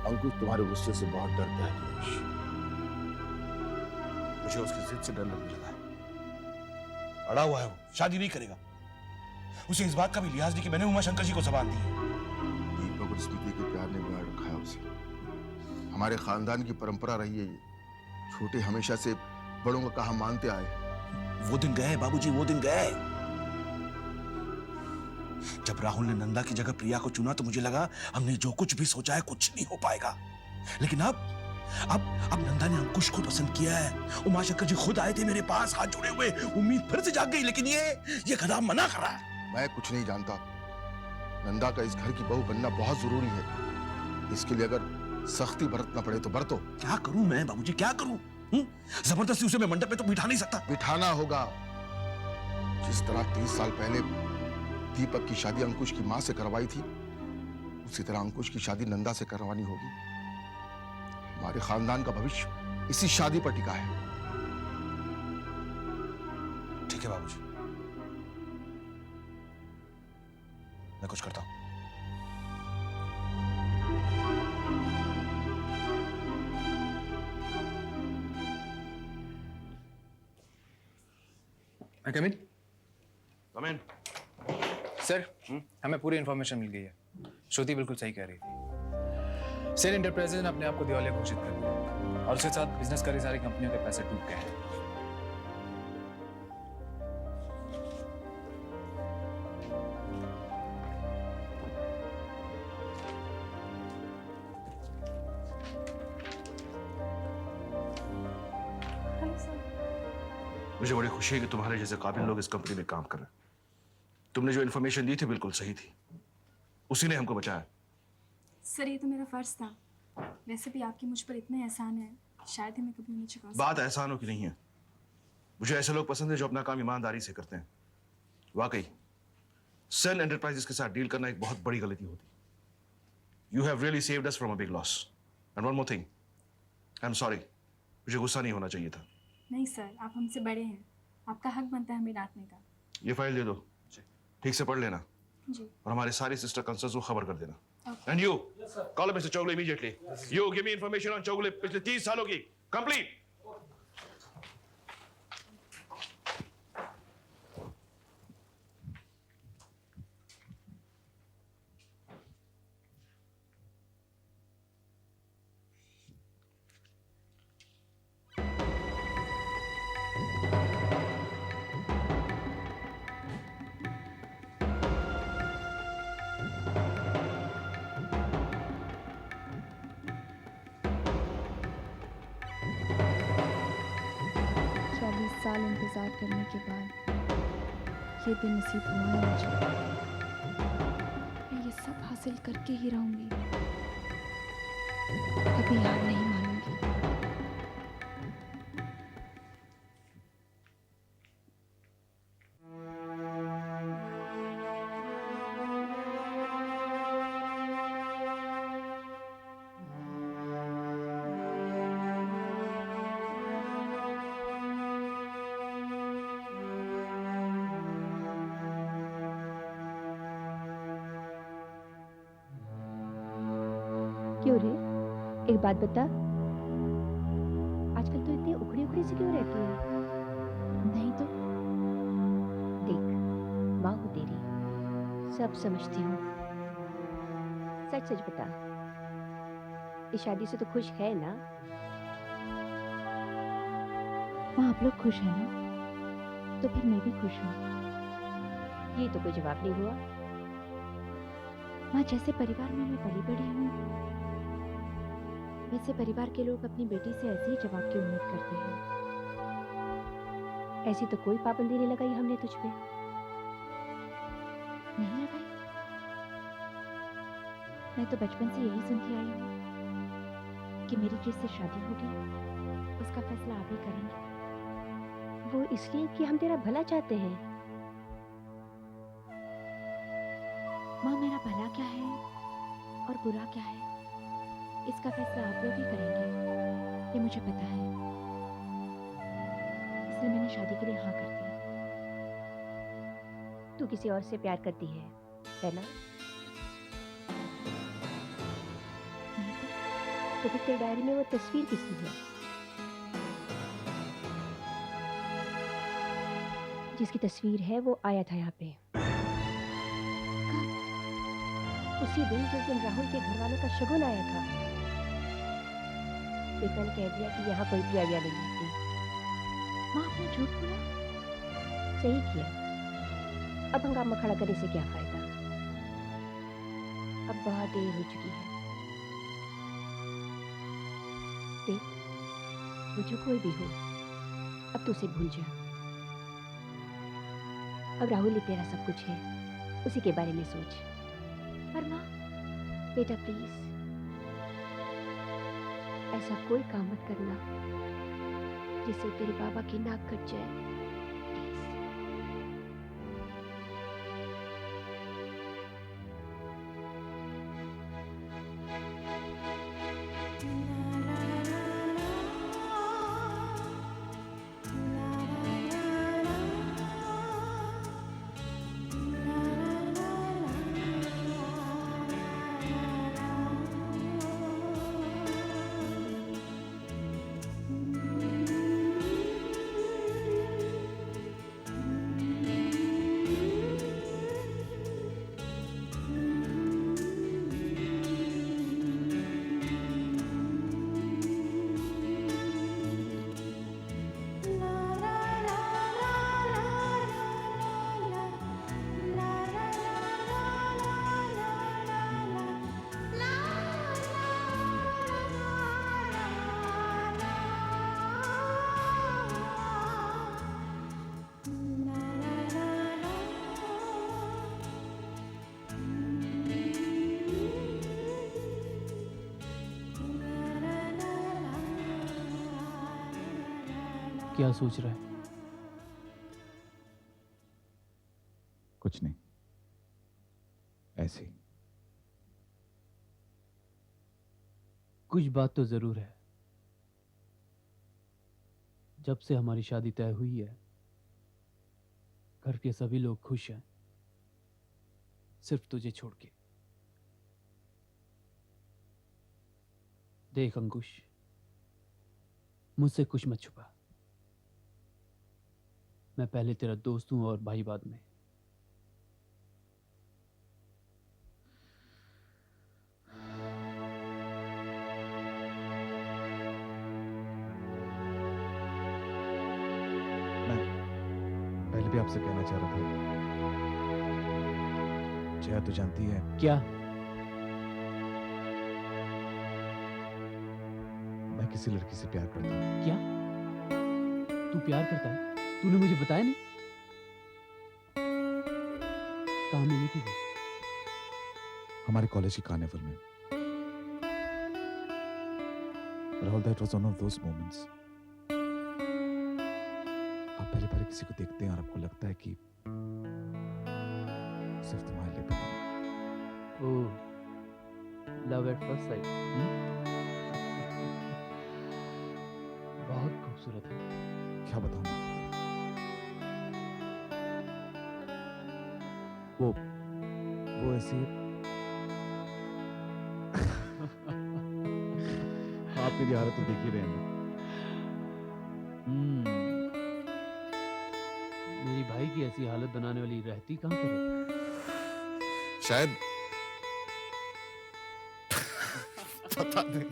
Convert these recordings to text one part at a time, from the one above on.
अंकुश तुम्हारे गुस्से से बहुत डरता है दिनेश। मुझे उसकी जिद से डर लगने लगा है। अड़ा हुआ है वो, शादी नहीं करेगा। उसे इस बात का भी लिहाज नहीं कि मैंने उमा शंकर जी को जबान दी है। दीपक और स्मृति के प्यार ने बिगाड़ रखा है उसे। हमारे खानदान की परंपरा रही है ये, छोटे हमेशा से बड़ों का कहा मानते आए। वो दिन गए बाबूजी, वो दिन गए। जब राहुल ने नंदा की जगह प्रिया को चुना तो मुझे लगा हमने जो कुछ भी सोचा है कुछ नहीं हो पाएगा। लेकिन अब नंदा ने अंकुश को पसंद किया है। उमा शंकर जी खुद आए थे मेरे पास हाथ जोड़े हुए। उम्मीद फिर से जाग गई, लेकिन ये गधा मना कर रहा है। मैं कुछ नहीं जानता। नंदा का इस घर की बहू बनना बहुत जरूरी है। इसके लिए अगर सख्ती बरतना पड़े तो बरतो। क्या करूं मैं बाबूजी, क्या करूं? जबरदस्ती उसे मैं मंडप पे तो बिठा नहीं सकता। बिठाना होगा। जिस तरह 30 साल पहले दीपक की शादी अंकुश की मां से करवाई थी, उसी तरह अंकुश की शादी नंदा से करवानी होगी। हमारे खानदान का भविष्य इसी शादी पर टिका है। ठीक है बाबूजी, मैं कुछ करता हूं। कम इन। सर, हमें पूरी इंफॉर्मेशन मिल गई है। श्रुति बिल्कुल सही कह रही थी। सेल एंटरप्राइजेज ने अपने आप को दिवालिया घोषित कर दिया और उसके साथ बिजनेस करी सारी कंपनियों के पैसे डूब गए हैं। मुझे बड़ी खुशी है कि तुम्हारे जैसे काबिल लोग इस कंपनी में काम कर रहे हैं। तुमने जो इन्फॉर्मेशन दी थी बिल्कुल सही थी, उसी ने हमको बचाया। सर, ये तो मेरा फर्ज था। वैसे भी आपकी मुझ पर इतने एहसान है, शायद ही मैं कभी उन्हें चुका सकूं। बात एहसानों की नहीं है। मुझे ऐसे लोग पसंद है जो अपना काम ईमानदारी से करते हैं। वाकई सन एंटरप्राइजेस के साथ डील करना एक बहुत बड़ी गलती होती। You have really saved us from a big loss. And one more thing, I am sorry. मुझे गुस्सा नहीं होना चाहिए था। नहीं सर, आप हमसे बड़े हैं, आपका हक बनता है हमें डांटने का। ये फाइल दे दो, ठीक से पढ़ लेना जी। और हमारे सारे सिस्टर कंसर्न्स को खबर कर देना। And you call mister Chaugule immediately. You give me information on Chaugule पिछले 30 सालों की कंप्लीट। साल इंतजार करने के बाद ये दिन नसीब हुआ है मुझे। मैं ये सब हासिल करके ही रहूंगी, कभी हार नहीं मानूंगी। क्यों रे, एक बात बता, आजकल तो इतनी उखड़ी उखड़ी सी क्यों रहती है? नहीं तो देख, माँ हूँ तेरी, सब समझती हूँ। सच सच बता, इस शादी से तो खुश है ना? माँ, आप लोग खुश हैं ना? तो फिर मैं भी खुश हूँ। ये तो कोई जवाब नहीं हुआ। माँ, जैसे परिवार में मैं पली बड़ी हूँ, वैसे परिवार के लोग अपनी बेटी से ऐसे ही जवाब की उम्मीद करते हैं। ऐसी तो कोई पाबंदी नहीं लगाई हमने तुझ पे। नहीं लगाई? मैं तो बचपन से यही सुनती आई हूँ कि मेरी जिससे शादी होगी उसका फैसला आप ही करेंगे। वो इसलिए कि हम तेरा भला चाहते हैं। माँ, मेरा भला क्या है और बुरा क्या है, इसका फैसला आप लोग ही करेंगे, ये मुझे पता है। इसलिए मैंने शादी के लिए हाँ कर दी। तू किसी और से प्यार करती है ना? नहीं तो तो फिर तेरी डायरी में वो तस्वीर किसकी है? जिसकी तस्वीर है वो आया था यहाँ पे उसी दिन जिस दिन राहुल के घर वालों का शगुन आया था। देखा ने कह दिया कि यहाँ कोई भी आया नहीं थी। माँ आपने झूठ बोला। सही किया। अब हंगामा खड़ा करने से क्या फायदा? अब बहुत देर हो चुकी है। देख, वो जो कोई भी हो, अब तू उसे भूल जा। अब राहुल ही तेरा सब कुछ है, उसी के बारे में सोच। पर माँ, बेटा प्लीज ऐसा कोई काम मत करना जिससे तेरे बाबा की नाक कट जाए। क्या सोच रहा है? कुछ नहीं, ऐसे ही। कुछ बात तो जरूर है। जब से हमारी शादी तय हुई है, घर के सभी लोग खुश हैं, सिर्फ तुझे छोड़ के। देख अंकुश, मुझसे कुछ मत छुपा। मैं पहले तेरा दोस्त हूं और भाई बाद में। मैं पहले भी आपसे कहना चाह रहा था, जया तो जानती है क्या? मैं किसी लड़की से प्यार करता हूँ। क्या? तू प्यार करता है? तूने मुझे बताया नहीं? कहाँ मिली थी वो? हमारे कॉलेज की कार्निवल में। Rahul, that was one of those moments. आप पहली बार किसी को देखते हैं और आपको लगता है कि सिर्फ तुम्हारे लिए बना है। ओह, लव एट फर्स्ट साइट। बहुत खूबसूरत है। क्या बताऊं मैं? वो ऐसी आप मेरी हालत तो देख ही रहे हैं। मेरी भाई की ऐसी हालत बनाने वाली रहती कहाँ करे? शायद पता नहीं,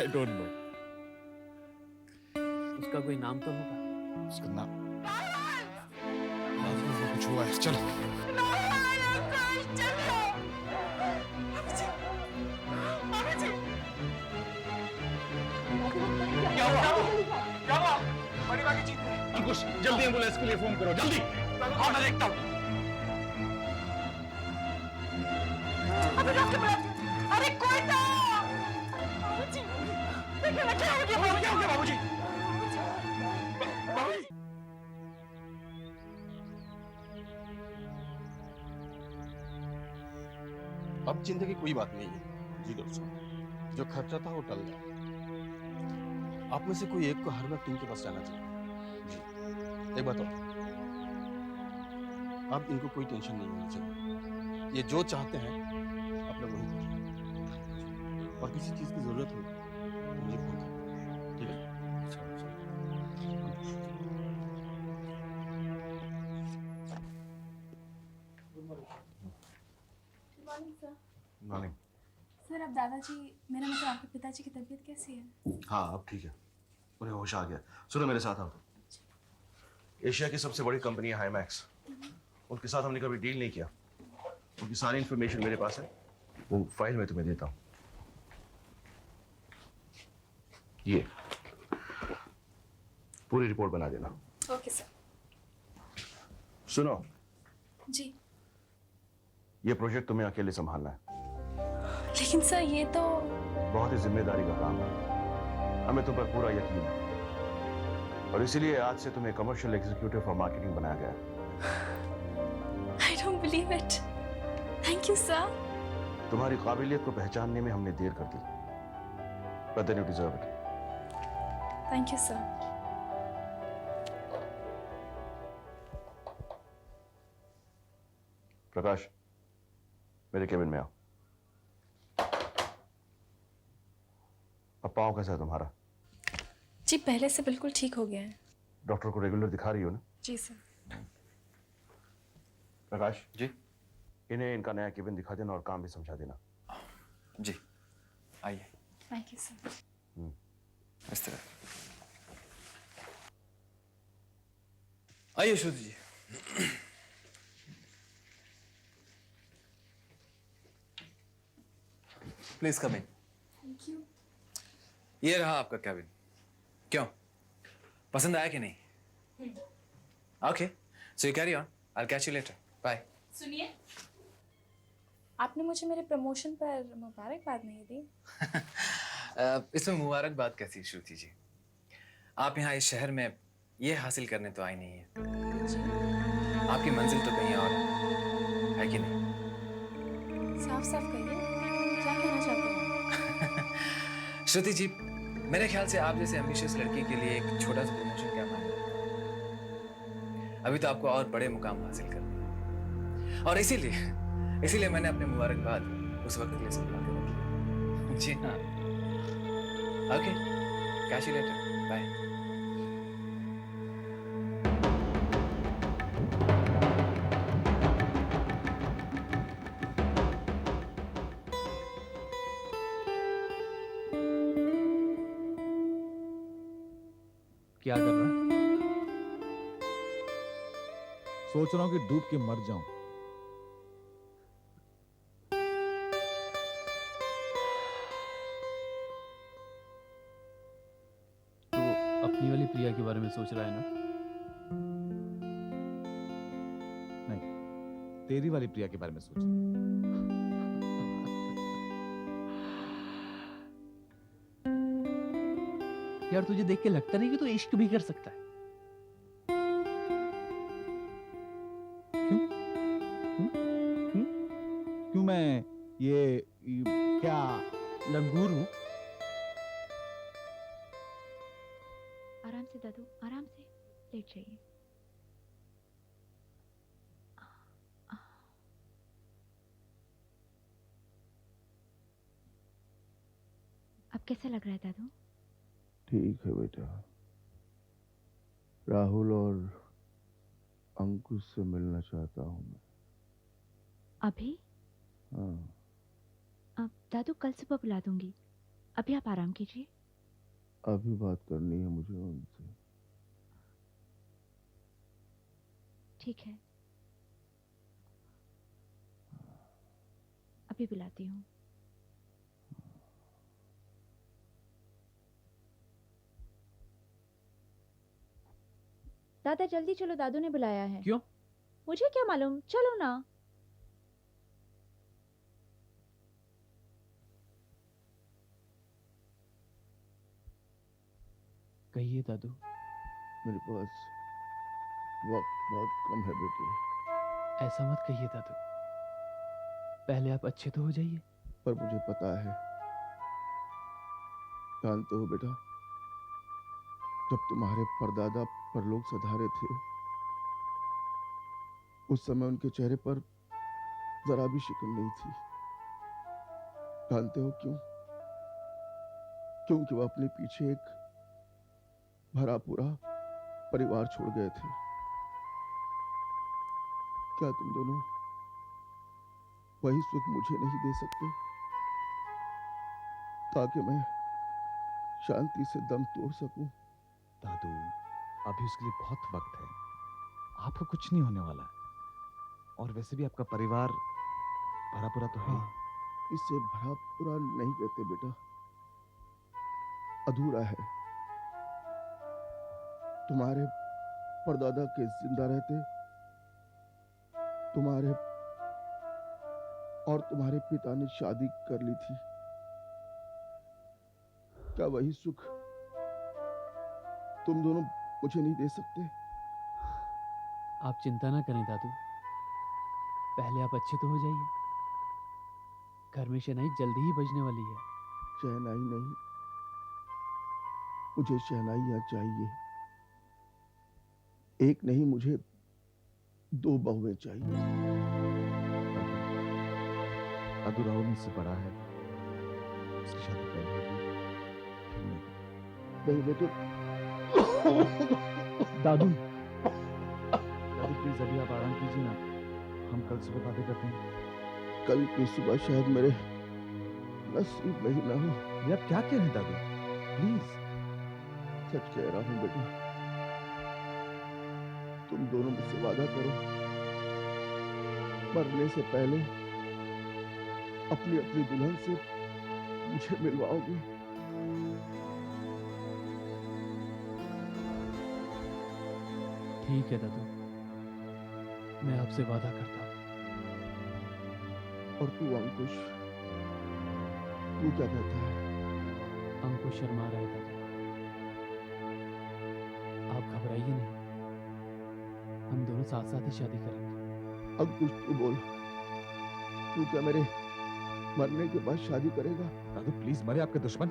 आई डोंट नो। उसका कोई नाम तो होगा। उसका नाम कुछ हुआ है। चलो अंकुश, जल्दी एम्बुलेंस के लिए फोन करो, जल्दी। हाँ, मैं देखता हूँ। अरे कोई तो बाबूजी, देखिए क्या हो गया बाबूजी? अब चिंता की कोई बात नहीं है जी डॉक्टर साहब। जो खर्चा था वो टल गया। आप में से कोई एक को हर वक्त इनके पास जाना चाहिए। जी, एक बात और, अब इनको कोई टेंशन नहीं होनी चाहिए। ये जो चाहते हैं आप लोग वही करें। और किसी चीज की जरूरत हो तो मुझे फोन कर, ठीक है? मॉर्निंग। सर अब दादाजी, मेरा मतलब आपके पिताजी की तबीयत कैसी है? हाँ अब ठीक है, उन्हें होश आ गया। सुनो मेरे साथ आओ। एशिया की सबसे बड़ी कंपनी है हाईमैक्स, उनके साथ हमने कभी डील नहीं किया। उनकी सारी इंफॉर्मेशन मेरे पास है, वो फाइल मैं तुम्हें देता हूँ। ये पूरी रिपोर्ट बना देना। Okay sir. सुनो, जी ये प्रोजेक्ट तुम्हें अकेले संभालना है। लेकिन सर ये तो बहुत ही जिम्मेदारी का काम है, हमें तुम पर पूरा यकीन है और इसीलिए आज से तुम्हें कमर्शियल एग्जीक्यूटिव फॉर मार्केटिंग बनाया गया है। I don't believe it. Thank you sir. तुम्हारी काबिलियत को पहचानने में हमने देर कर दी, but then you deserve it. Thank you sir. Prakash, मेरे केबिन में आओ। अब पाँव कैसा है तुम्हारा? जी पहले से बिल्कुल ठीक हो गया है। डॉक्टर को रेगुलर दिखा रही हो ना? जी सर। प्रकाश जी इन्हें इनका नया केबिन दिखा देना और काम भी समझा देना। जी आइए। Thank you sir. इस तरह आइए Shruti ji. Please come in. Thank you. ये रहा आपका कैबिन। क्यों, पसंद आया कि नहीं? Okay so you carry on, I will catch you later. Bye. सुनिए, आपने मुझे मेरे प्रमोशन पर मुबारकबाद नहीं दी। इसमें मुबारकबाद कैसी श्रुति जी? आप यहाँ इस शहर में ये हासिल करने तो आई नहीं है, आपकी मंजिल तो कहीं और है कि नहीं? साफ साफ कहिए, क्या कहना चाहते हैं? श्रुति जी, मेरे ख्याल से आप जैसे एम्बिशियस लड़की के लिए एक छोटा सा प्रमोशन क्या मायने? अभी तो आपको और बड़े मुकाम हासिल करने हैं। और इसीलिए मैंने अपने मुबारकबाद उस वक्त के लिए संभाल के रखी। जी हाँ। Okay, catch you later. Bye. क्या कर रहा है? सोच रहा हूं कि डूब के मर जाऊं। तो अपनी वाली प्रिया के बारे में सोच रहा है ना? नहीं, तेरी वाली प्रिया के बारे में सोच रहा हूं। यार तुझे देख के लगता नहीं कि तू इश्क भी कर सकता है? क्यों मैं ये क्या लंगूर हूं? आराम से दादू, आराम से लेट जाइए। अब कैसा लग रहा है दादू? ठीक है बेटा, राहुल और अंकुश से मिलना चाहता हूँ मैं। अभी? हाँ, अब दादू कल सुबह बुला दूंगी, अभी आप आराम कीजिए। अभी बात करनी है मुझे उनसे। ठीक है, अभी बुलाती हूँ। दादा जल्दी चलो, दादू ने बुलाया है। क्यों? मुझे क्या मालूम, चलो ना। कहिए दादू। मेरे पास वक्त बहुत कम है बेटे। ऐसा मत कहिए दादू, पहले आप अच्छे तो हो जाइए। पर मुझे पता है, जानते हो बेटा, जब तुम्हारे परदादा परलोक सधारे थे, उस समय उनके चेहरे पर जरा भी शिकन नहीं थी। जानते हो क्यों? क्योंकि वो अपने पीछे एक भरा पूरा परिवार छोड़ गए थे। क्या तुम दोनों वही सुख मुझे नहीं दे सकते, ताकि मैं शांति से दम तोड़ सकूं? दादू, अभी उसके लिए बहुत वक्त है। आपको कुछ नहीं होने वाला है। और वैसे भी आपका परिवार भरा पूरा तो है ही। इसे भरा पूरा नहीं कहते बेटा, अधूरा है। तुम्हारे परदादा के जिंदा रहते तुम्हारे और तुम्हारे पिता ने शादी कर ली थी। क्या वही सुख तुम दोनों मुझे नहीं दे सकते? आप चिंता ना करें दादू, पहले आप अच्छे तो हो जाइए। घर में शहनाई जल्दी ही बजने वाली है। शहनाई नहीं, मुझे शहनाइयां चाहिए। एक नहीं, मुझे 2 बहुएं चाहिए। दादू, राहुल मुझसे बड़ा है, उसकी शादी पहले होगी, फिर मेरी। नहीं वो तो दादू, दादू प्लीज अभी आप आराम कीजिए ना, हम कल सुबह बातें करते हैं। कल की सुबह शायद मेरे नसीब में ही ना हो। ये आप क्या कह रहे हैं दादू? प्लीज। सच कह रहा हूं बेटा, तुम दोनों मुझसे वादा करो, मरने से पहले अपनी अपनी दुल्हन से मुझे मिलवाओगे। ठीक है दादू, मैं आपसे वादा करता हूँ। और तू अंकुश, तू क्या कहता है? अंकुश शर्मा रहा है दादू, आप घबराइए नहीं, हम दोनों साथ साथ ही शादी करेंगे। अंकुश तू बोल, तू क्या मेरे मरने के बाद शादी करेगा? दादू प्लीज, मरे आपके दुश्मन।